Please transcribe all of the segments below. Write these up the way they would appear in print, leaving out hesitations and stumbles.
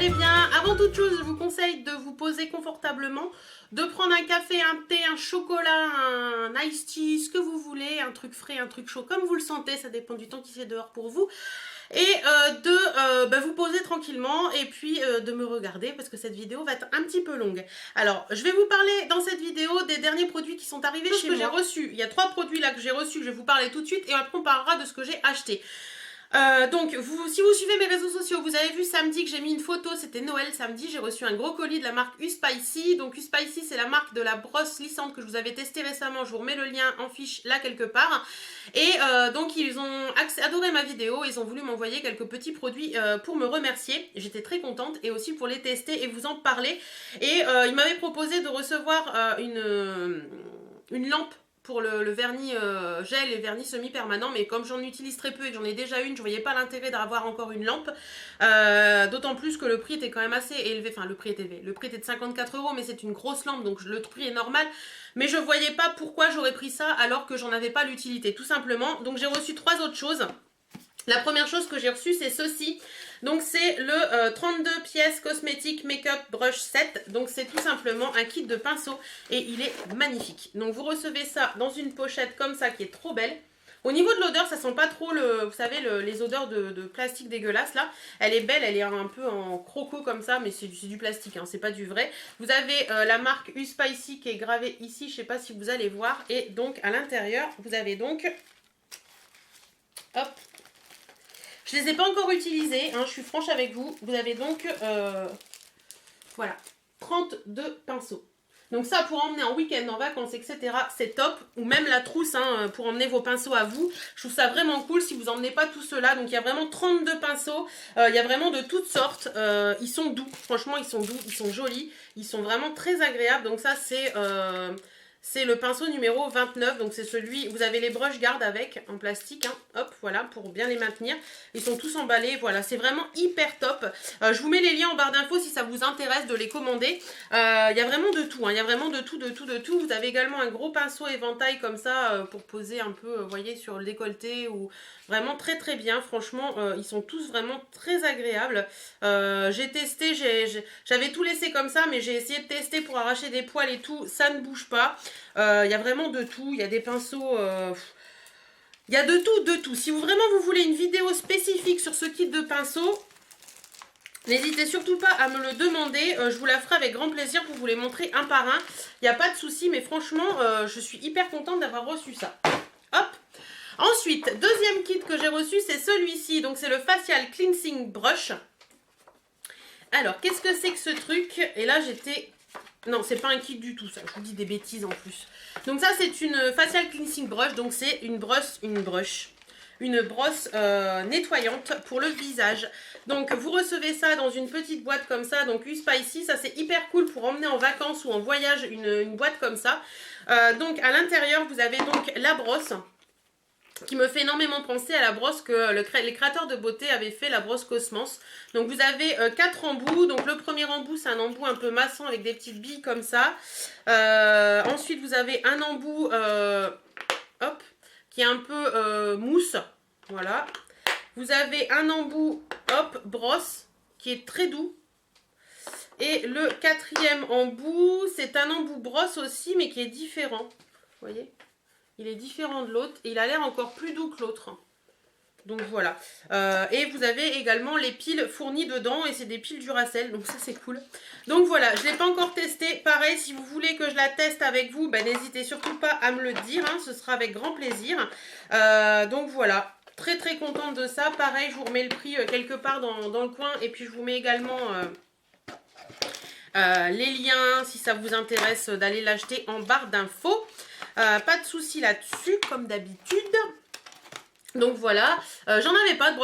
allez bien. Avant toute chose, je vous conseille de vous poser confortablement, de prendre un café, un thé, un chocolat, un iced tea, ce que vous voulez, un truc frais, un truc chaud, comme vous le sentez, ça dépend du temps qui fait dehors pour vous. Et de vous poser tranquillement et puis de me regarder parce que cette vidéo va être un petit peu longue. Alors, je vais vous parler dans cette vidéo des derniers produits qui sont arrivés chez moi. J'ai reçu. Il y a 3 produits là que j'ai reçus, je vais vous parler tout de suite et après on parlera de ce que j'ai acheté. Donc, si vous suivez mes réseaux sociaux, vous avez vu samedi que j'ai mis une photo, c'était Noël samedi, j'ai reçu un gros colis de la marque Uspicy. Donc Uspicy, c'est la marque de la brosse lissante que je vous avais testé récemment, je vous remets le lien en fiche là quelque part. Et donc ils ont adoré ma vidéo, ils ont voulu m'envoyer quelques petits produits pour me remercier. J'étais très contente et aussi pour les tester et vous en parler. Et ils m'avaient proposé de recevoir une lampe pour le vernis gel et vernis semi-permanent, mais comme j'en utilise très peu et que j'en ai déjà une, je voyais pas l'intérêt d'avoir encore une lampe, d'autant plus que le prix était quand même assez élevé, enfin le prix est élevé, le prix était de 54 €, mais c'est une grosse lampe, donc le prix est normal, mais je voyais pas pourquoi j'aurais pris ça alors que j'en avais pas l'utilité, tout simplement. Donc j'ai reçu 3 autres choses. La première chose que j'ai reçue, c'est ceci. Donc c'est le 32 pièces cosmétique make-up brush set. Donc c'est tout simplement un kit de pinceau et il est magnifique. Donc vous recevez ça dans une pochette comme ça qui est trop belle. Au niveau de l'odeur, ça sent pas trop vous savez, les odeurs de plastique dégueulasse là. Elle est belle, elle est un peu en croco comme ça, mais c'est du plastique, hein, c'est pas du vrai. Vous avez la marque Uspicy qui est gravée ici, je sais pas si vous allez voir. Et donc à l'intérieur, vous avez donc, hop, je ne les ai pas encore utilisés, hein, je suis franche avec vous. Vous avez donc, voilà, 32 pinceaux. Donc ça, pour emmener en week-end, en vacances, etc., c'est top. Ou même la trousse, hein, pour emmener vos pinceaux à vous. Je trouve ça vraiment cool si vous emmenez pas tout cela. Donc il y a vraiment 32 pinceaux. Il y a vraiment de toutes sortes. Ils sont doux. Franchement, ils sont doux. Ils sont jolis. Ils sont vraiment très agréables. Donc ça, c'est le pinceau numéro 29, donc c'est celui, vous avez les brush guard avec, en plastique, hein, hop, voilà, pour bien les maintenir. Ils sont tous emballés, voilà, c'est vraiment hyper top. Je vous mets les liens en barre d'infos si ça vous intéresse de les commander. Il y a vraiment de tout, hein, il y a vraiment de tout. Vous avez également un gros pinceau éventail comme ça, pour poser un peu, vous voyez, sur le décolleté, ou vraiment très très bien. Franchement, ils sont tous vraiment très agréables. J'ai testé, j'avais tout laissé comme ça, mais j'ai essayé de tester pour arracher des poils et tout, ça ne bouge pas. Il y a vraiment de tout, il y a des pinceaux, il y a de tout. Si vous voulez une vidéo spécifique sur ce kit de pinceaux, n'hésitez surtout pas à me le demander, je vous la ferai avec grand plaisir pour vous les montrer un par un. Il n'y a pas de souci, mais franchement, je suis hyper contente d'avoir reçu ça. Hop. Ensuite, deuxième kit que j'ai reçu, c'est celui-ci, donc c'est le Facial Cleansing Brush. Alors, qu'est-ce que c'est que ce truc? Et là, j'étais... Non, c'est pas un kit du tout, ça. Je vous dis des bêtises en plus. Donc ça, c'est une facial cleansing brush. Donc c'est une brosse nettoyante pour le visage. Donc vous recevez ça dans une petite boîte comme ça. Donc Uspicy, ça c'est hyper cool pour emmener en vacances ou en voyage une boîte comme ça. Donc à l'intérieur, vous avez donc la brosse, qui me fait énormément penser à la brosse que les créateurs de beauté avaient fait, la brosse Cosmos. Donc vous avez 4 embouts. Donc le premier embout, c'est un embout un peu maçon avec des petites billes comme ça. Ensuite vous avez un embout hop, qui est un peu mousse. Voilà. Vous avez un embout hop, brosse, qui est très doux. Et le quatrième embout, c'est un embout brosse aussi, mais qui est différent. Vous voyez ? Il est différent de l'autre et il a l'air encore plus doux que l'autre. Donc voilà. Et vous avez également les piles fournies dedans et c'est des piles Duracell. Donc ça c'est cool. Donc voilà, je ne l'ai pas encore testé. Pareil, si vous voulez que je la teste avec vous, ben, n'hésitez surtout pas à me le dire. Hein, ce sera avec grand plaisir. Donc voilà. Très très contente de ça. Pareil, je vous remets le prix quelque part dans le coin. Et puis je vous mets également... les liens si ça vous intéresse d'aller l'acheter en barre d'infos. Pas de souci là-dessus comme d'habitude. Donc voilà, j'en avais pas de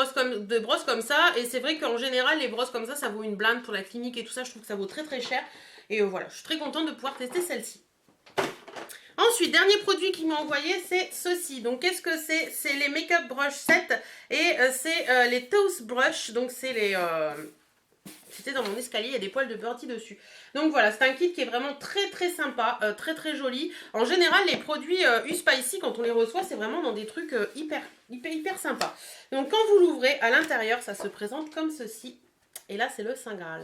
brosse comme ça. Et c'est vrai qu'en général les brosses comme ça vaut une blinde pour la clinique et tout ça. Je trouve que ça vaut très très cher. Et voilà, je suis très contente de pouvoir tester celle-ci. Ensuite, dernier produit qu'ils m'ont envoyé, c'est ceci. Donc qu'est-ce que c'est? C'est les Make-up Brush Set. Et c'est les Toast Brush. Donc c'est les... C'était dans mon escalier, il y a des poils de birdie dessus. Donc voilà, c'est un kit qui est vraiment très très sympa, très très joli. En général, les produits Uspicy, quand on les reçoit, c'est vraiment dans des trucs hyper sympas. Donc quand vous l'ouvrez, à l'intérieur, ça se présente comme ceci. Et là, c'est le Saint Graal.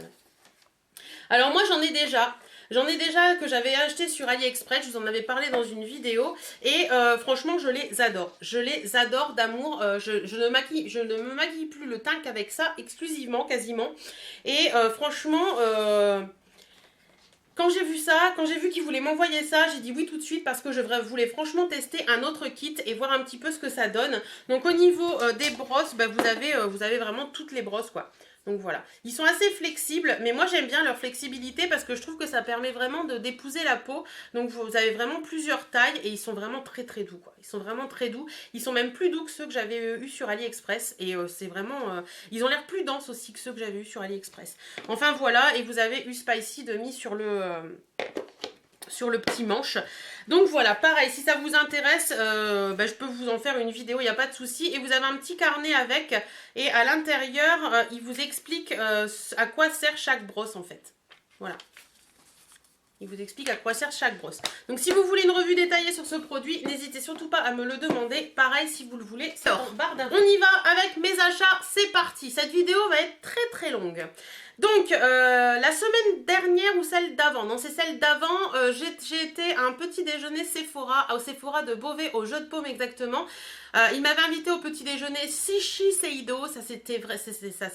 Alors moi, j'en ai déjà. J'en ai déjà que j'avais acheté sur AliExpress, je vous en avais parlé dans une vidéo et franchement je les adore. Je les adore d'amour, je ne me maquille plus le teint qu'avec ça exclusivement quasiment. Et franchement, quand j'ai vu ça, quand j'ai vu qu'ils voulaient m'envoyer ça, j'ai dit oui tout de suite parce que je voulais franchement tester un autre kit et voir un petit peu ce que ça donne. Donc au niveau des brosses, bah, vous avez vraiment toutes les brosses quoi. Donc voilà, ils sont assez flexibles, mais moi j'aime bien leur flexibilité parce que je trouve que ça permet vraiment de d'épouser la peau. Donc vous avez vraiment plusieurs tailles et ils sont vraiment très très doux quoi. Ils sont vraiment très doux, ils sont même plus doux que ceux que j'avais eu sur AliExpress et c'est vraiment, ils ont l'air plus denses aussi que ceux que j'avais eu sur AliExpress. Enfin voilà, et vous avez eu Spicy de mis sur le petit manche. Donc voilà, pareil, si ça vous intéresse, bah, je peux vous en faire une vidéo, il n'y a pas de souci. Et vous avez un petit carnet avec, et à l'intérieur, il vous explique à quoi sert chaque brosse en fait. Voilà. Il vous explique à quoi sert chaque brosse. Donc si vous voulez une revue détaillée sur ce produit, n'hésitez surtout pas à me le demander. Pareil, si vous le voulez, c'est en barre d'infos. On y va avec mes achats, c'est parti. Cette vidéo va être très très longue. Donc, la semaine dernière ou celle d'avant, non c'est celle d'avant, j'ai été à un petit déjeuner Sephora, au Sephora de Beauvais, au Jeu de Paume exactement. Il m'avait invité au petit déjeuner Shiseido, ça c'était vrai, c'est ça.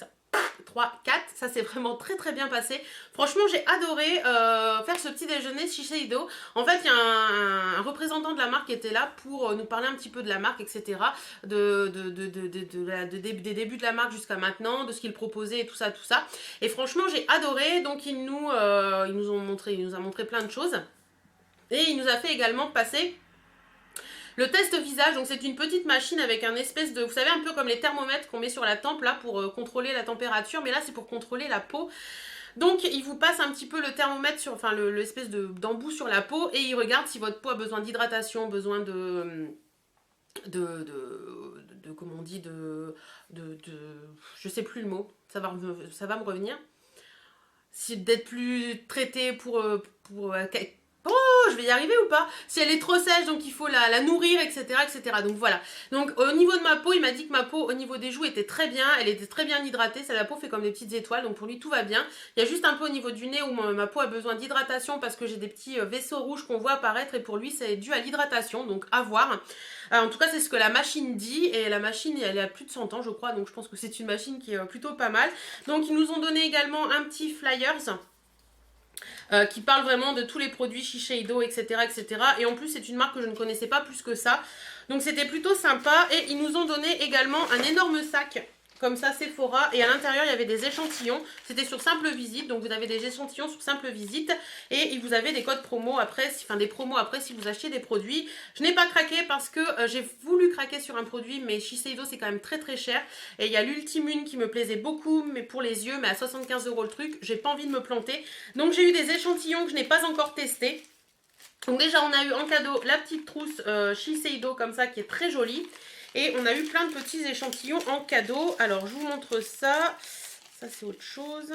3, 4, ça s'est vraiment très très bien passé. Franchement, j'ai adoré faire ce petit déjeuner Shiseido. En fait, il y a un représentant de la marque qui était là pour nous parler un petit peu de la marque, etc. Des débuts de la marque jusqu'à maintenant, de ce qu'il proposait et tout ça, tout ça. Et franchement, j'ai adoré. Donc, il nous a montré plein de choses. Et il nous a fait également passer le test visage. Donc c'est une petite machine avec un espèce de, vous savez, un peu comme les thermomètres qu'on met sur la tempe là pour contrôler la température, mais là c'est pour contrôler la peau. Donc il vous passe un petit peu le thermomètre sur, enfin l'espèce d'embout sur la peau et il regarde si votre peau a besoin d'hydratation, besoin comment on dit, je sais plus le mot, ça va me revenir. Si d'être plus traité pour oh, je vais y arriver ou pas? Si elle est trop sèche, donc il faut la nourrir, etc., etc. Donc voilà. Donc au niveau de ma peau, il m'a dit que ma peau, au niveau des joues, était très bien. Elle était très bien hydratée. La peau fait comme des petites étoiles, donc pour lui, tout va bien. Il y a juste un peu au niveau du nez où ma peau a besoin d'hydratation parce que j'ai des petits vaisseaux rouges qu'on voit apparaître et pour lui, c'est dû à l'hydratation. Donc à voir. En tout cas, c'est ce que la machine dit. Et la machine, elle a plus de 100 ans, je crois. Donc je pense que c'est une machine qui est plutôt pas mal. Donc ils nous ont donné également un petit flyers. Qui parle vraiment de tous les produits Shiseido, etc., etc. Et en plus, c'est une marque que je ne connaissais pas plus que ça. Donc, c'était plutôt sympa. Et ils nous ont donné également un énorme sac, comme ça, Sephora. Et à l'intérieur, il y avait des échantillons. C'était sur simple visite. Donc, vous avez des échantillons sur simple visite. Et vous avez des codes promo après, des promos après si vous achetez des produits. Je n'ai pas craqué parce que j'ai voulu craquer sur un produit. Mais Shiseido, c'est quand même très très cher. Et il y a l'Ultimune qui me plaisait beaucoup, mais pour les yeux, mais à 75 € le truc. J'ai pas envie de me planter. Donc, j'ai eu des échantillons que je n'ai pas encore testés. Donc déjà, on a eu en cadeau la petite trousse Shiseido comme ça qui est très jolie. Et on a eu plein de petits échantillons en cadeau. Alors, je vous montre ça. Ça, c'est autre chose.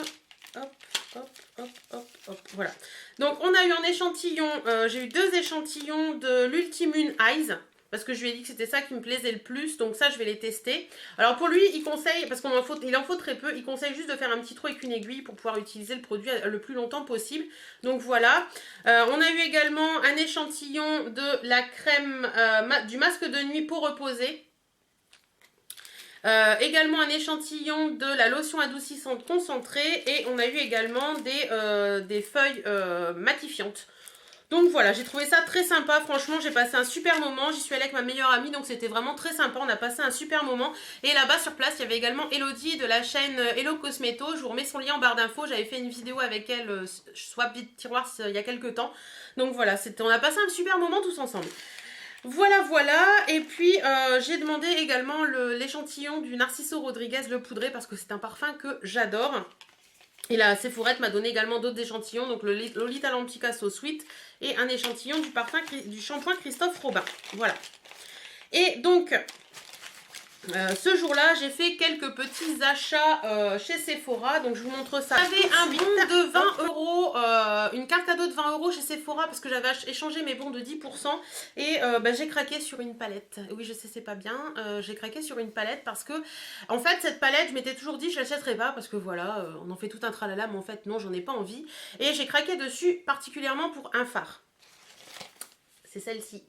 Hop, hop, hop, hop, hop. Voilà. Donc, on a eu en échantillon, j'ai eu 2 échantillons de l'Ultimune Eyes. Parce que je lui ai dit que c'était ça qui me plaisait le plus. Donc ça, je vais les tester. Alors pour lui, il conseille, parce qu'il en faut très peu, il conseille juste de faire un petit trou avec une aiguille pour pouvoir utiliser le produit le plus longtemps possible. Donc voilà. On a eu également un échantillon de la crème, du masque de nuit pour reposer. Également un échantillon de la lotion adoucissante concentrée. Et on a eu également des feuilles matifiantes. Donc voilà, j'ai trouvé ça très sympa, franchement j'ai passé un super moment, j'y suis allée avec ma meilleure amie donc c'était vraiment très sympa, on a passé un super moment. Et là-bas sur place, il y avait également Elodie de la chaîne Hello Cosmeto, je vous remets son lien en barre d'infos, j'avais fait une vidéo avec elle, swap vide tiroir il y a quelques temps. Donc voilà, on a passé un super moment tous ensemble. Voilà, voilà, et puis j'ai demandé également l'échantillon du Narciso Rodriguez le poudré parce que c'est un parfum que j'adore. Et la Sephorette m'a donné également d'autres échantillons, donc le Lolita Lamp Picasso Sweet et un échantillon du shampoing Christophe Robin. Voilà. Et donc, Ce jour-là, j'ai fait quelques petits achats chez Sephora, donc je vous montre ça. J'avais un bon de 20 euros, une carte cadeau de 20 euros chez Sephora parce que j'avais échangé mes bons de 10% et j'ai craqué sur une palette. Oui, je sais, c'est pas bien, j'ai craqué sur une palette parce que, en fait, cette palette, je m'étais toujours dit je l'achèterais pas parce que voilà, on en fait tout un tralala, mais en fait, non, j'en ai pas envie. Et j'ai craqué dessus particulièrement pour un fard. C'est celle-ci.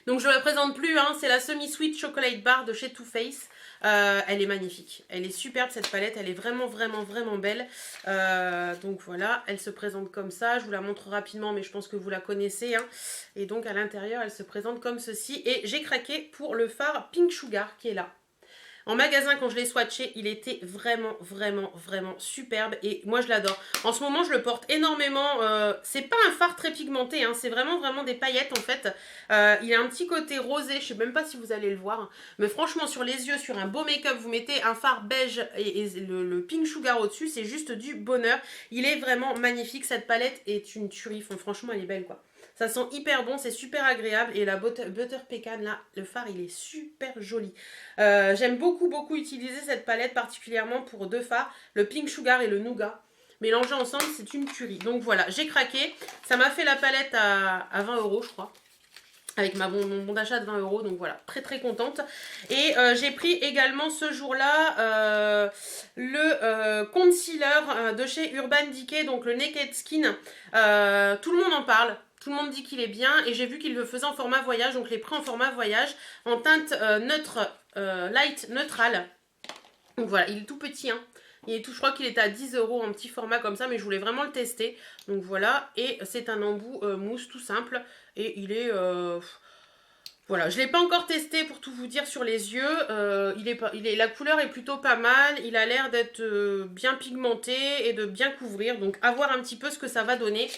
Donc je ne la présente plus, hein, c'est la Semi-Sweet Chocolate Bar de chez Too Faced. Elle est magnifique, elle est superbe cette palette, elle est vraiment belle. Donc voilà, elle se présente comme ça, je vous la montre rapidement mais je pense que vous la connaissez. Hein. Et donc à l'intérieur elle se présente comme ceci et j'ai craqué pour le fard Pink Sugar qui est là. En magasin, quand je l'ai swatché, il était vraiment superbe et moi je l'adore. En ce moment, je le porte énormément. C'est pas un fard très pigmenté, hein, c'est vraiment des paillettes en fait. Il a un petit côté rosé, je sais même pas si vous allez le voir. Mais franchement, sur les yeux, sur un beau make-up, vous mettez un fard beige et le Pink Sugar au-dessus, c'est juste du bonheur. Il est vraiment magnifique, cette palette est une tuerie. Franchement, elle est belle quoi. Ça sent hyper bon, c'est super agréable. Et la butter pecan, là, le fard, il est super joli. J'aime beaucoup utiliser cette palette, particulièrement pour deux fards, le Pink Sugar et le Nougat. Mélangés ensemble, c'est une tuerie. Donc voilà, j'ai craqué. Ça m'a fait la palette à 20 euros, je crois. Avec mon bon d'achat de 20 euros, donc voilà, très contente. Et j'ai pris également ce jour-là le concealer de chez Urban Decay, donc le Naked Skin. Tout le monde en parle. Tout le monde dit qu'il est bien et j'ai vu qu'il le faisait en format voyage, donc je l'ai pris en format voyage, en teinte neutre, light, neutrale. Donc voilà, il est tout petit, hein. Il est tout, je crois qu'il est à 10 euros en petit format comme ça, mais je voulais vraiment le tester. Donc voilà, et c'est un embout mousse tout simple. Et il est... voilà, je ne l'ai pas encore testé pour tout vous dire sur les yeux. La couleur est plutôt pas mal. Il a l'air d'être bien pigmenté et de bien couvrir. Donc à voir un petit peu ce que ça va donner.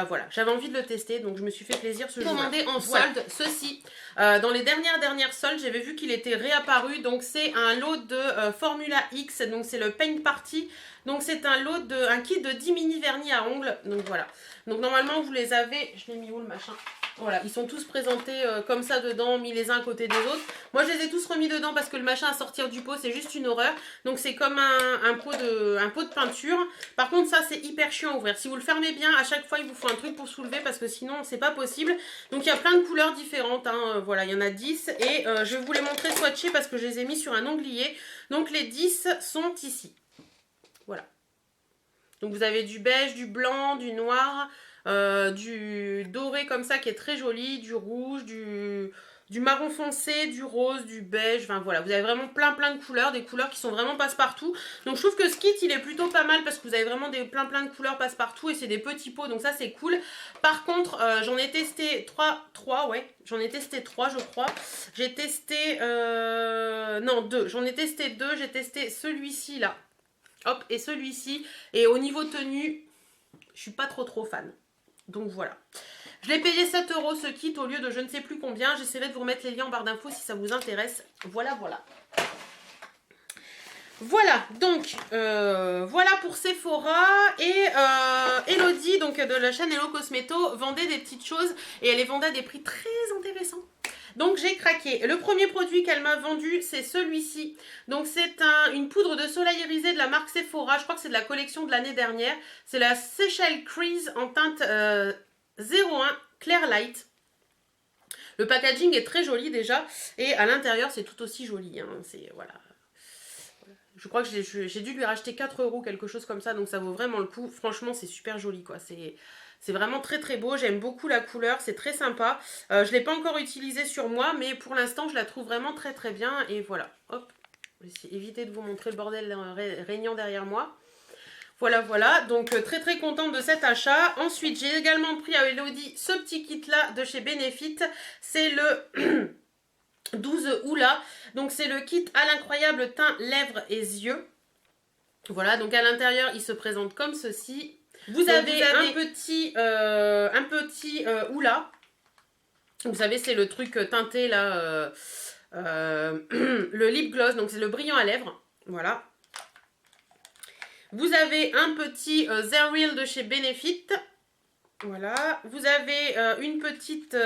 Voilà, j'avais envie de le tester, donc je me suis fait plaisir ce jour-là. Commandé en solde, ceci. Dans les dernières soldes, j'avais vu qu'il était réapparu. Donc c'est un lot de Formula X. Donc c'est le Paint Party. Donc c'est un kit de 10 mini vernis à ongles. Donc voilà. Donc normalement vous les avez. Je l'ai mis où le machin? Voilà, ils sont tous présentés comme ça dedans, mis les uns à côté des autres. Moi, je les ai tous remis dedans parce que le machin à sortir du pot, c'est juste une horreur. Donc, c'est comme un pot de peinture. Par contre, ça, c'est hyper chiant à ouvrir. Si vous le fermez bien, à chaque fois, il vous faut un truc pour soulever parce que sinon, c'est pas possible. Donc, il y a plein de couleurs différentes. Hein. Voilà, il y en a 10. Et je vais vous les montrer swatchés parce que je les ai mis sur un onglet. Donc, les 10 sont ici. Voilà. Donc, vous avez du beige, du blanc, du noir... du doré comme ça qui est très joli, du rouge, du marron foncé, du rose, du beige, enfin voilà, vous avez vraiment plein de couleurs, des couleurs qui sont vraiment passe-partout. Donc je trouve que ce kit il est plutôt pas mal parce que vous avez vraiment plein de couleurs passe-partout et c'est des petits pots, donc ça c'est cool. Par contre j'en ai testé 3, ouais, j'en ai testé 3 je crois. J'ai testé, non 2, j'en ai testé 2, j'ai testé celui-ci là, hop, et celui-ci, et au niveau tenue, je suis pas trop fan. Donc voilà. Je l'ai payé 7 euros ce kit au lieu de je ne sais plus combien. J'essaierai de vous remettre les liens en barre d'infos si ça vous intéresse. Voilà. Voilà, donc voilà pour Sephora. Et Elodie, donc de la chaîne Hello Cosmeto, vendait des petites choses et elle les vendait à des prix très intéressants. Donc j'ai craqué. Le premier produit qu'elle m'a vendu, c'est celui-ci. Donc c'est une poudre de soleil irisé de la marque Sephora. Je crois que c'est de la collection de l'année dernière. C'est la Seychelles Crease en teinte 01 Clear Light. Le packaging est très joli déjà. Et à l'intérieur, c'est tout aussi joli. Hein. Voilà. Je crois que j'ai dû lui racheter 4 euros, quelque chose comme ça. Donc ça vaut vraiment le coup. Franchement, c'est super joli quoi. C'est vraiment très beau, j'aime beaucoup la couleur, c'est très sympa. Je ne l'ai pas encore utilisée sur moi, mais pour l'instant je la trouve vraiment très bien. Et voilà, hop, je vais éviter de vous montrer le bordel régnant derrière moi. Voilà, donc très contente de cet achat. Ensuite, j'ai également pris à Elodie ce petit kit là de chez Benefit. C'est le 12 août là. Donc c'est le kit à l'incroyable teint, lèvres et yeux. Voilà, donc à l'intérieur il se présente comme ceci. Vous avez un petit Oula. Vous savez, c'est le truc teinté là, le lip gloss, donc c'est le brillant à lèvres. Voilà. Vous avez un petit The Real de chez Benefit. Voilà. Vous avez une petite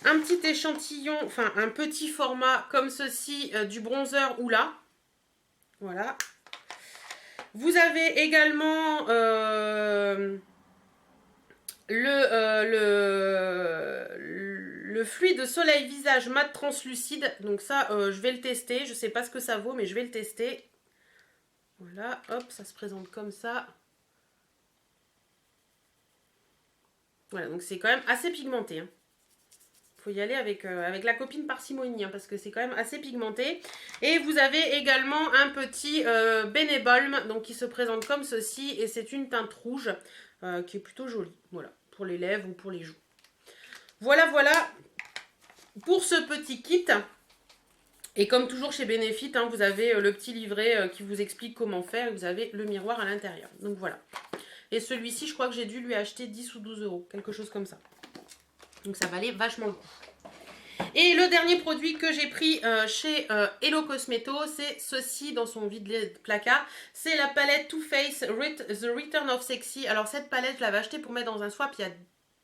un petit échantillon, enfin un petit format comme ceci du bronzer Oula. Voilà. Vous avez également le fluide soleil visage mat translucide. Donc ça, je vais le tester. Je ne sais pas ce que ça vaut, mais je vais le tester. Voilà, hop, ça se présente comme ça. Voilà, donc c'est quand même assez pigmenté. Hein. Faut y aller avec la copine parcimonie, hein, parce que c'est quand même assez pigmenté. Et vous avez également un petit Benebalm, donc qui se présente comme ceci. Et c'est une teinte rouge qui est plutôt jolie. Voilà, pour les lèvres ou pour les joues. Voilà, voilà pour ce petit kit. Et comme toujours chez Benefit, hein, vous avez le petit livret qui vous explique comment faire. Et vous avez le miroir à l'intérieur. Donc voilà. Et celui-ci, je crois que j'ai dû lui acheter 10 ou 12 euros. Quelque chose comme ça. Donc ça valait vachement le coup. Et le dernier produit que j'ai pris chez Hello Cosmeto, c'est ceci dans son vide placard. C'est la palette Too Faced The Return of Sexy. Alors cette palette, je l'avais achetée pour mettre dans un swap il y a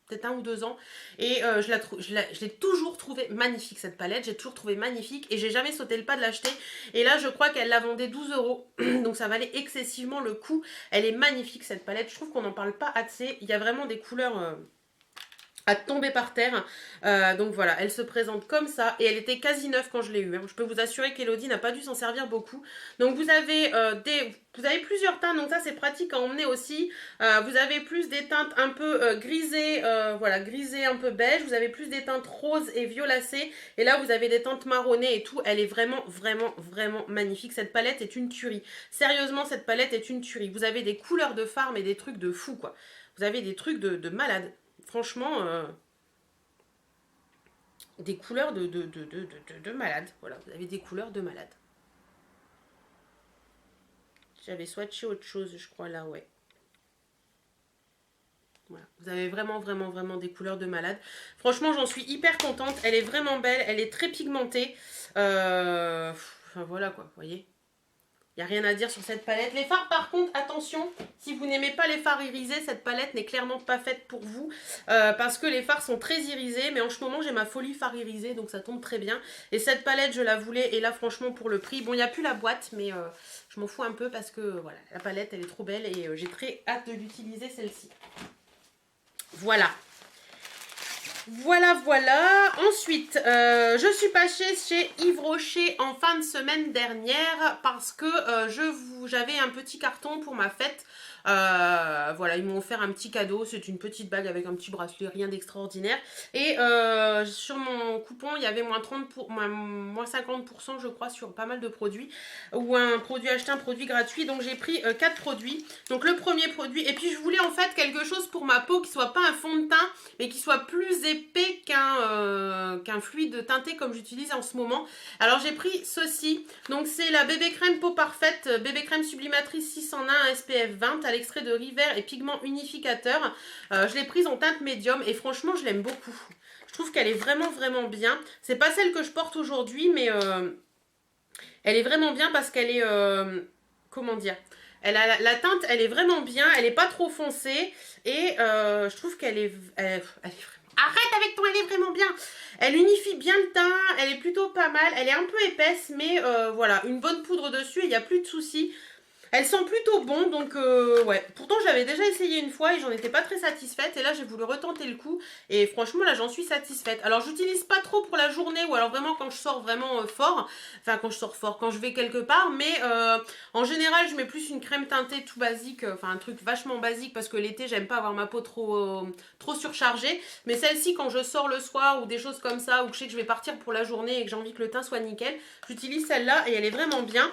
peut-être 1 ou 2 ans. Et je l'ai toujours trouvé magnifique cette palette. J'ai toujours trouvé magnifique et j'ai jamais sauté le pas de l'acheter. Et là, je crois qu'elle la vendait 12 euros. Donc ça valait excessivement le coup. Elle est magnifique cette palette. Je trouve qu'on n'en parle pas assez. Il y a vraiment des couleurs... à tomber par terre. Donc voilà, elle se présente comme ça et elle était quasi neuve quand je l'ai eue. Hein. Je peux vous assurer qu'Elodie n'a pas dû s'en servir beaucoup. Donc vous avez plusieurs teintes, donc ça c'est pratique à emmener aussi. Vous avez plus des teintes un peu grisées, voilà, grisées un peu beige. Vous avez plus des teintes roses et violacées. Et là vous avez des teintes marronnées et tout. Elle est vraiment, vraiment, vraiment magnifique. Cette palette est une tuerie. Sérieusement, cette palette est une tuerie. Vous avez des couleurs de fard mais des trucs de fou quoi. Vous avez des trucs de malade. Franchement, des couleurs de malade. Voilà, vous avez des couleurs de malade. J'avais swatché autre chose, je crois, là, ouais. Voilà. Vous avez vraiment, vraiment, vraiment des couleurs de malade. Franchement, j'en suis hyper contente. Elle est vraiment belle, elle est très pigmentée. Enfin, voilà, quoi, vous voyez. Il n'y a rien à dire sur cette palette. Les fards, par contre, attention, si vous n'aimez pas les fards irisés, cette palette n'est clairement pas faite pour vous. Parce que les fards sont très irisés. Mais en ce moment, j'ai ma folie fard irisé, donc ça tombe très bien. Et cette palette, je la voulais. Et là, franchement, pour le prix, bon, il n'y a plus la boîte, mais je m'en fous un peu parce que, voilà, la palette, elle est trop belle. Et j'ai très hâte de l'utiliser, celle-ci. Voilà. Voilà, voilà. Ensuite, je suis passée chez Yves Rocher en fin de semaine dernière parce que j'avais un petit carton pour ma fête. Voilà, ils m'ont offert un petit cadeau. C'est une petite bague avec un petit bracelet, rien d'extraordinaire. Et sur mon coupon, il y avait moins 50%, je crois, sur pas mal de produits. Ou un produit acheté, un produit gratuit. Donc j'ai pris 4 produits. Donc le premier produit. Et puis je voulais en fait quelque chose pour ma peau qui soit pas un fond de teint, mais qui soit plus épais qu'un fluide teinté comme j'utilise en ce moment. Alors j'ai pris ceci. Donc c'est la bébé crème peau parfaite, bébé crème sublimatrice 6 en 1 SPF 20 à l'extrait de riz vert et pigment unificateur. Je l'ai prise en teinte médium et franchement je l'aime beaucoup. Je trouve qu'elle est vraiment vraiment bien. C'est pas celle que je porte aujourd'hui, mais elle est vraiment bien parce qu'elle est comment dire, la teinte elle est vraiment bien, elle est pas trop foncée et je trouve qu'elle est, elle est vraiment... Arrête avec ton, elle est vraiment bien. Elle unifie bien le teint, elle est plutôt pas mal, elle est un peu épaisse, mais voilà, une bonne poudre dessus et il n'y a plus de soucis. Elle sent plutôt bon, donc ouais. Pourtant, j'avais déjà essayé une fois et j'en étais pas très satisfaite. Et là, j'ai voulu retenter le coup. Et franchement, là, j'en suis satisfaite. Alors, j'utilise pas trop pour la journée ou alors vraiment quand je sors vraiment fort. Enfin, quand je sors fort, quand je vais quelque part. Mais en général, je mets plus une crème teintée tout basique. Enfin, un truc vachement basique parce que l'été, j'aime pas avoir ma peau trop surchargée. Mais celle-ci, quand je sors le soir ou des choses comme ça, ou que je sais que je vais partir pour la journée et que j'ai envie que le teint soit nickel, j'utilise celle-là et elle est vraiment bien.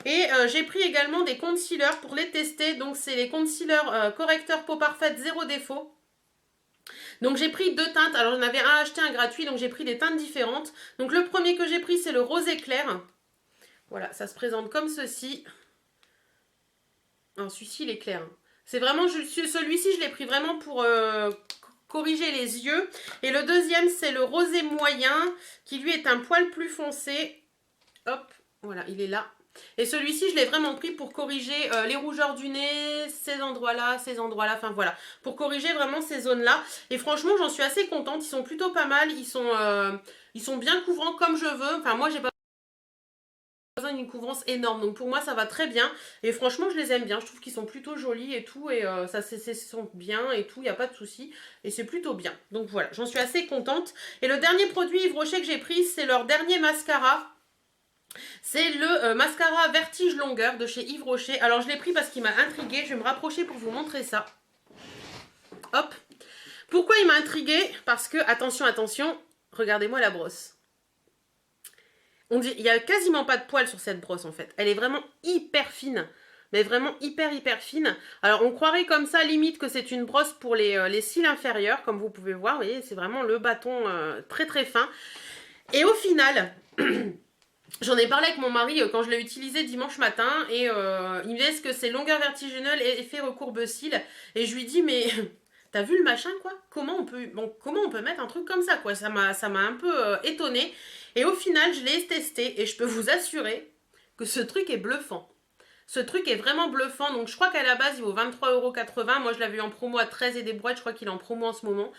Et j'ai pris également des concealers pour les tester. Donc c'est les concealers correcteur peau parfaite zéro défaut. Donc j'ai pris 2 teintes. Alors j'en avais un acheté, un gratuit. Donc j'ai pris des teintes différentes. Donc le premier que j'ai pris c'est le rose éclair. Voilà, ça se présente comme ceci. Alors celui-ci il est clair. C'est vraiment, celui-ci je l'ai pris vraiment pour corriger les yeux. Et le deuxième c'est le rosé moyen qui lui est un poil plus foncé. Hop, voilà, il est là. Et celui-ci, je l'ai vraiment pris pour corriger les rougeurs du nez, ces endroits-là, enfin voilà. Pour corriger vraiment ces zones-là. Et franchement, j'en suis assez contente. Ils sont plutôt pas mal. Ils sont bien couvrants comme je veux. Enfin, moi, j'ai pas besoin d'une couvrance énorme. Donc pour moi, ça va très bien. Et franchement, je les aime bien. Je trouve qu'ils sont plutôt jolis et tout. Et ça sont bien et tout. Il n'y a pas de souci. Et c'est plutôt bien. Donc voilà, j'en suis assez contente. Et le dernier produit Yves Rocher que j'ai pris, c'est leur dernier mascara. C'est le mascara Vertige Longueur de chez Yves Rocher. Alors je l'ai pris parce qu'il m'a intriguée. Je vais me rapprocher pour vous montrer ça. Hop. Pourquoi il m'a intriguée? Parce que, attention, attention, regardez-moi la brosse. On dit, il n'y a quasiment pas de poils sur cette brosse en fait. Elle est vraiment hyper fine. Mais vraiment hyper fine. Alors on croirait comme ça limite que c'est une brosse pour les cils inférieurs. Comme vous pouvez voir, vous voyez, c'est vraiment le bâton très fin. Et au final... J'en ai parlé avec mon mari quand je l'ai utilisé dimanche matin et il me dit est-ce que c'est longueur vertigineuse et effet recourbe cils et je lui dis mais t'as vu le machin quoi, comment on peut mettre un truc comme ça quoi, ça m'a un peu étonnée et au final je l'ai testé et je peux vous assurer que ce truc est bluffant. Ce truc est vraiment bluffant, donc je crois qu'à la base il vaut 23,80 €, moi je l'avais eu en promo à 13 et des brouettes, je crois qu'il est en promo en ce moment.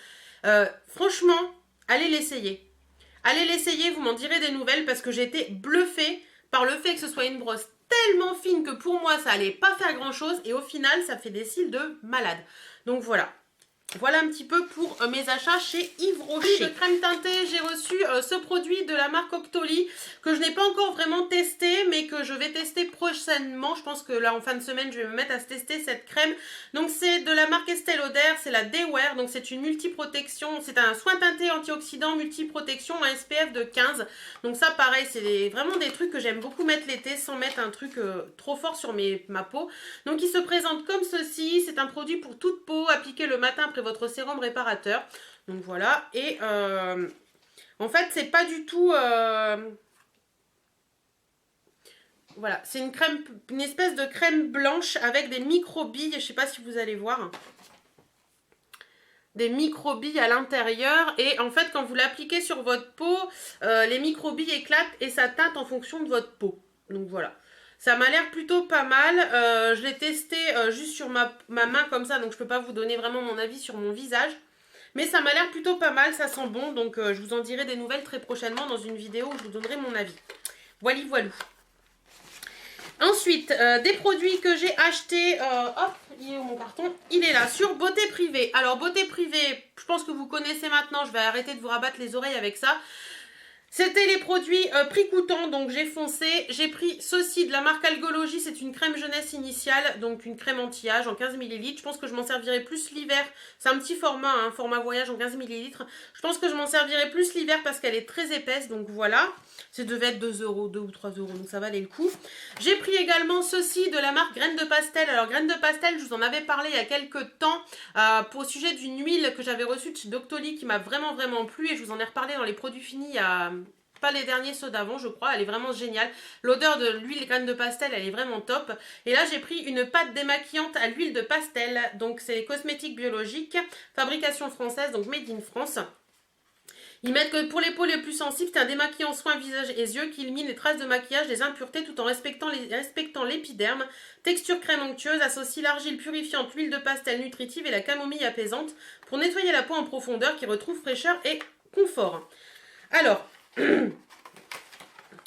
Franchement, allez l'essayer. Allez l'essayer, vous m'en direz des nouvelles parce que j'ai été bluffée par le fait que ce soit une brosse tellement fine que pour moi ça allait pas faire grand chose et au final ça fait des cils de malade. Donc voilà. Voilà un petit peu pour mes achats chez Yves Rocher. De crème teintée, j'ai reçu ce produit de la marque Octoly que je n'ai pas encore vraiment testé mais que je vais tester prochainement. Je pense que là en fin de semaine je vais me mettre à tester cette crème. Donc c'est de la marque Estée Lauder, c'est la Day-Wear. Donc c'est une multi-protection, c'est un soin teinté antioxydant multi-protection à SPF de 15. Donc ça pareil, c'est vraiment des trucs que j'aime beaucoup mettre l'été sans mettre un truc trop fort sur ma peau. Donc il se présente comme ceci, c'est un produit pour toute peau, appliqué le matin après votre sérum réparateur. Donc voilà, et en fait c'est pas du tout voilà, c'est une crème, une espèce de crème blanche avec des micro-billes, je sais pas si vous allez voir, des micro-billes à l'intérieur et en fait quand vous l'appliquez sur votre peau, les micro-billes éclatent et ça teinte en fonction de votre peau. Donc voilà. Ça m'a l'air plutôt pas mal. Je l'ai testé juste sur ma main comme ça, donc je peux pas vous donner vraiment mon avis sur mon visage. Mais ça m'a l'air plutôt pas mal, ça sent bon. Donc je vous en dirai des nouvelles très prochainement dans une vidéo où je vous donnerai mon avis. Voilou voilou. Ensuite, des produits que j'ai achetés. Hop, il est où mon carton? Il est là, sur Beauté Privée. Alors Beauté Privée, je pense que vous connaissez maintenant. Je vais arrêter de vous rabattre les oreilles avec ça. C'était les produits prix coûtant, donc j'ai foncé. J'ai pris ceci de la marque Algologie, c'est une crème jeunesse initiale, donc une crème anti-âge en 15 ml. Je pense que je m'en servirai plus l'hiver. C'est un petit format, hein, format voyage en 15 ml. Je pense que je m'en servirai plus l'hiver parce qu'elle est très épaisse, donc voilà. Ça devait être 2 €, 2 ou 3 €, donc ça valait le coup. J'ai pris également ceci de la marque Graines de Pastel. Alors Graines de Pastel, je vous en avais parlé il y a quelques temps au sujet d'une huile que j'avais reçue de chez Doctoly qui m'a vraiment plu et je vous en ai reparlé dans les produits finis il y a... Pas les derniers ceux d'avant, je crois. Elle est vraiment géniale. L'odeur de l'huile graine de pastel, elle est vraiment top. Et là, j'ai pris une pâte démaquillante à l'huile de pastel. Donc, c'est cosmétique biologique. Fabrication française, donc made in France. Ils mettent que pour les peaux les plus sensibles, c'est un démaquillant soin visage et yeux qui élimine les traces de maquillage, les impuretés tout en respectant l'épiderme. Texture crème onctueuse, associe l'argile purifiante, l'huile de pastel nutritive et la camomille apaisante pour nettoyer la peau en profondeur qui retrouve fraîcheur et confort. Alors...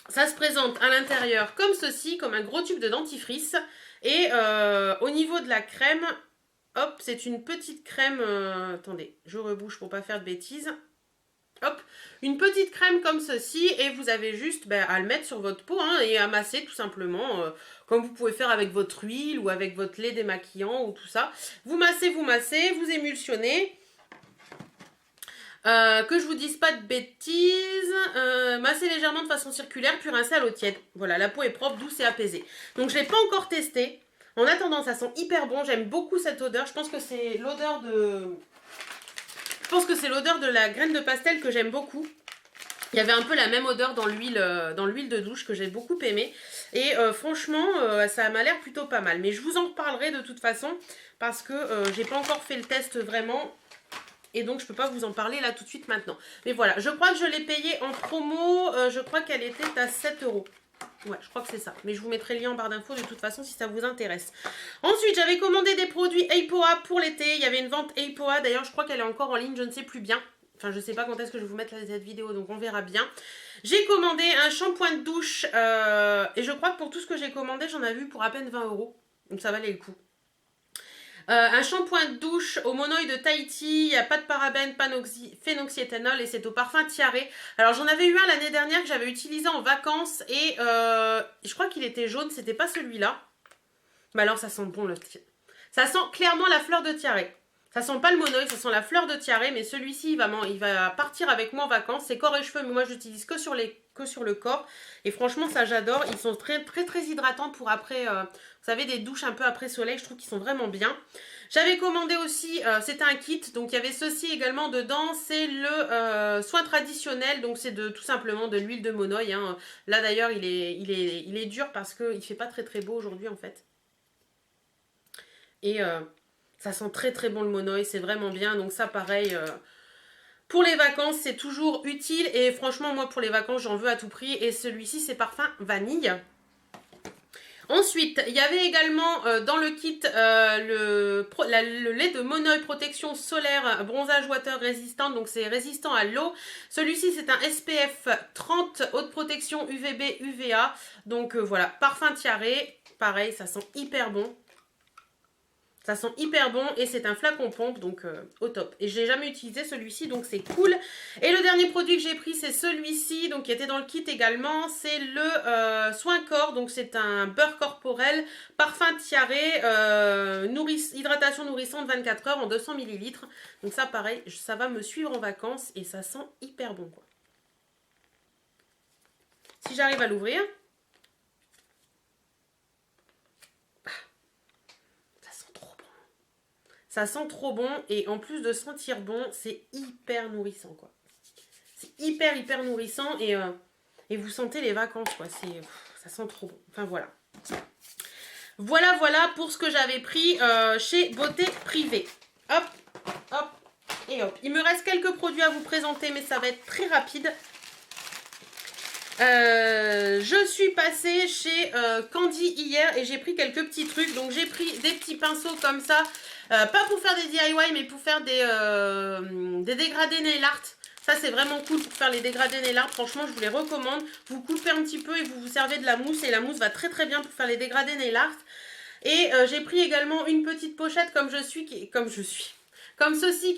ça se présente à l'intérieur comme ceci, comme un gros tube de dentifrice. Et au niveau de la crème, hop, c'est une petite crème. Attendez, je rebouche pour pas faire de bêtises. Hop, une petite crème comme ceci. Et vous avez juste à le mettre sur votre peau hein, et à masser tout simplement. Comme vous pouvez faire avec votre huile ou avec votre lait démaquillant ou tout ça. Vous massez, vous émulsionnez. Que je vous dise pas de bêtises, masser légèrement de façon circulaire puis rincer à l'eau tiède. Voilà, la peau est propre, douce et apaisée. Donc je l'ai pas encore testé. En attendant, ça sent hyper bon. J'aime beaucoup cette odeur. Je pense que c'est l'odeur de la graine de pastel que j'aime beaucoup. Il y avait un peu la même odeur dans l'huile de douche que j'ai beaucoup aimé. Et franchement, ça m'a l'air plutôt pas mal. Mais je vous en reparlerai de toute façon parce que j'ai pas encore fait le test vraiment. Et donc, je ne peux pas vous en parler là tout de suite maintenant. Mais voilà, je crois que je l'ai payée en promo. Je crois qu'elle était à 7 €. Ouais, je crois que c'est ça. Mais je vous mettrai le lien en barre d'infos de toute façon si ça vous intéresse. Ensuite, j'avais commandé des produits Eipoa pour l'été. Il y avait une vente Eipoa. D'ailleurs, je crois qu'elle est encore en ligne. Je ne sais plus bien. Enfin, je ne sais pas quand est-ce que je vais vous mettre cette vidéo. Donc, on verra bien. J'ai commandé un shampoing de douche. Et je crois que pour tout ce que j'ai commandé, j'en ai vu pour à peine 20 €. Donc, ça valait le coup. Un shampoing de douche au monoï de Tahiti, il n'y a pas de parabènes, pas phénoxyéthanol et c'est au parfum Tiare. Alors j'en avais eu un l'année dernière que j'avais utilisé en vacances et je crois qu'il était jaune, c'était pas celui-là. Mais alors ça sent bon le Tiare. Ça sent clairement la fleur de Tiare. Ça sent pas le monoï, ça sent la fleur de Tiare, mais celui-ci il va partir avec moi en vacances. C'est corps et cheveux, mais moi j'utilise que sur le corps. Et franchement ça j'adore, ils sont très hydratants pour après, vous savez, des douches un peu après soleil, je trouve qu'ils sont vraiment bien. J'avais commandé aussi, c'était un kit, donc il y avait ceci également dedans, c'est le soin traditionnel, donc c'est tout simplement de l'huile de monoï. Hein. Là d'ailleurs il est dur parce qu'il fait pas très beau aujourd'hui en fait. Et ça sent très bon le monoï, c'est vraiment bien, donc ça pareil... pour les vacances, c'est toujours utile et franchement, moi, pour les vacances, j'en veux à tout prix. Et celui-ci, c'est parfum vanille. Ensuite, il y avait également dans le kit le lait de monoï protection solaire bronzage water résistant. Donc, c'est résistant à l'eau. Celui-ci, c'est un SPF 30 haute protection UVB, UVA. Donc, voilà, parfum Tiare. Pareil, ça sent hyper bon. Ça sent hyper bon et c'est un flacon pompe, donc au top. Et je n'ai jamais utilisé celui-ci, donc c'est cool. Et le dernier produit que j'ai pris, c'est celui-ci, donc qui était dans le kit également. C'est le soin corps, donc c'est un beurre corporel, parfum Tiare, hydratation nourrissante 24 heures en 200 ml. Donc ça, pareil, ça va me suivre en vacances et ça sent hyper bon, quoi. Si j'arrive à l'ouvrir... Ça sent trop bon et en plus de sentir bon, c'est hyper nourrissant quoi. C'est hyper nourrissant et vous sentez les vacances quoi. Ça sent trop bon. Enfin voilà. Voilà pour ce que j'avais pris chez Beauté Privée. Hop, hop et hop. Il me reste quelques produits à vous présenter mais ça va être très rapide. Je suis passée chez Candy hier et j'ai pris quelques petits trucs. Donc j'ai pris des petits pinceaux comme ça. Pas pour faire des DIY mais pour faire des dégradés nail art. Ça c'est vraiment cool pour faire les dégradés nail art. Franchement je vous les recommande. Vous coupez un petit peu et vous vous servez de la mousse. Et la mousse va très bien pour faire les dégradés nail art. Et j'ai pris également une petite pochette comme ceci qui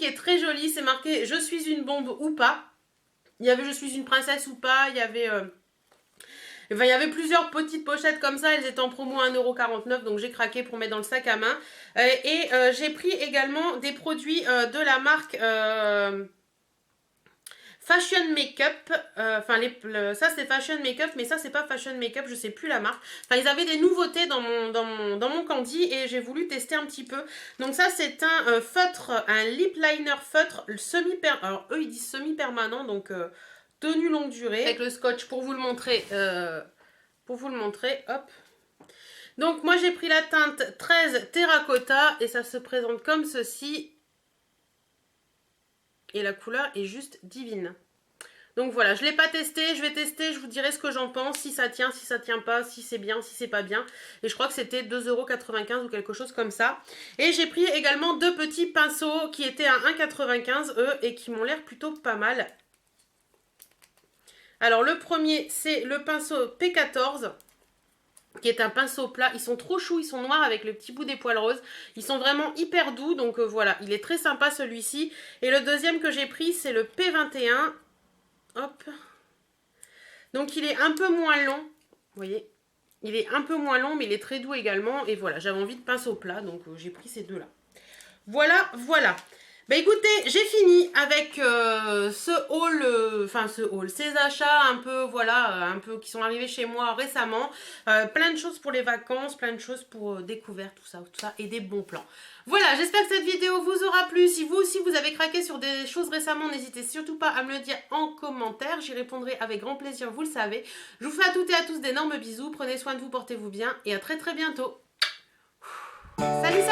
est très jolie. C'est marqué je suis une bombe ou pas. Il y avait je suis une princesse ou pas. Il y avait plusieurs petites pochettes comme ça, elles étaient en promo à 1,49 €, donc j'ai craqué pour mettre dans le sac à main. J'ai pris également des produits de la marque Fashion Makeup. Ça c'est Fashion Makeup, mais ça c'est pas Fashion Makeup, je sais plus la marque. Enfin, ils avaient des nouveautés dans mon Candy et j'ai voulu tester un petit peu. Donc ça c'est un feutre, un lip liner feutre semi-permanent. Alors eux ils disent semi-permanent, donc... tenue longue durée avec le scotch pour vous le montrer. Hop. Donc moi j'ai pris la teinte 13 Terracotta et ça se présente comme ceci. Et la couleur est juste divine. Donc voilà, je ne l'ai pas testé, je vais tester, je vous dirai ce que j'en pense, si ça tient, si ça tient pas, si c'est bien, si c'est pas bien. Et je crois que c'était 2,95 € ou quelque chose comme ça. Et j'ai pris également deux petits pinceaux qui étaient à 1,95 € eux et qui m'ont l'air plutôt pas mal. Alors le premier c'est le pinceau P14 qui est un pinceau plat. Ils sont trop choux, ils sont noirs avec le petit bout des poils roses. Ils sont vraiment hyper doux donc voilà, il est très sympa celui-ci. Et le deuxième que j'ai pris c'est le P21. Hop. Donc il est un peu moins long, vous voyez. Il est un peu moins long mais il est très doux également. Et voilà, j'avais envie de pinceau plat donc j'ai pris ces deux là. Voilà. Bah écoutez, j'ai fini avec ces achats un peu, un peu qui sont arrivés chez moi récemment. Plein de choses pour les vacances, plein de choses pour découverte, tout ça, et des bons plans. Voilà, j'espère que cette vidéo vous aura plu. Si vous aussi vous avez craqué sur des choses récemment, n'hésitez surtout pas à me le dire en commentaire. J'y répondrai avec grand plaisir, vous le savez. Je vous fais à toutes et à tous d'énormes bisous. Prenez soin de vous, portez-vous bien et à très bientôt. Salut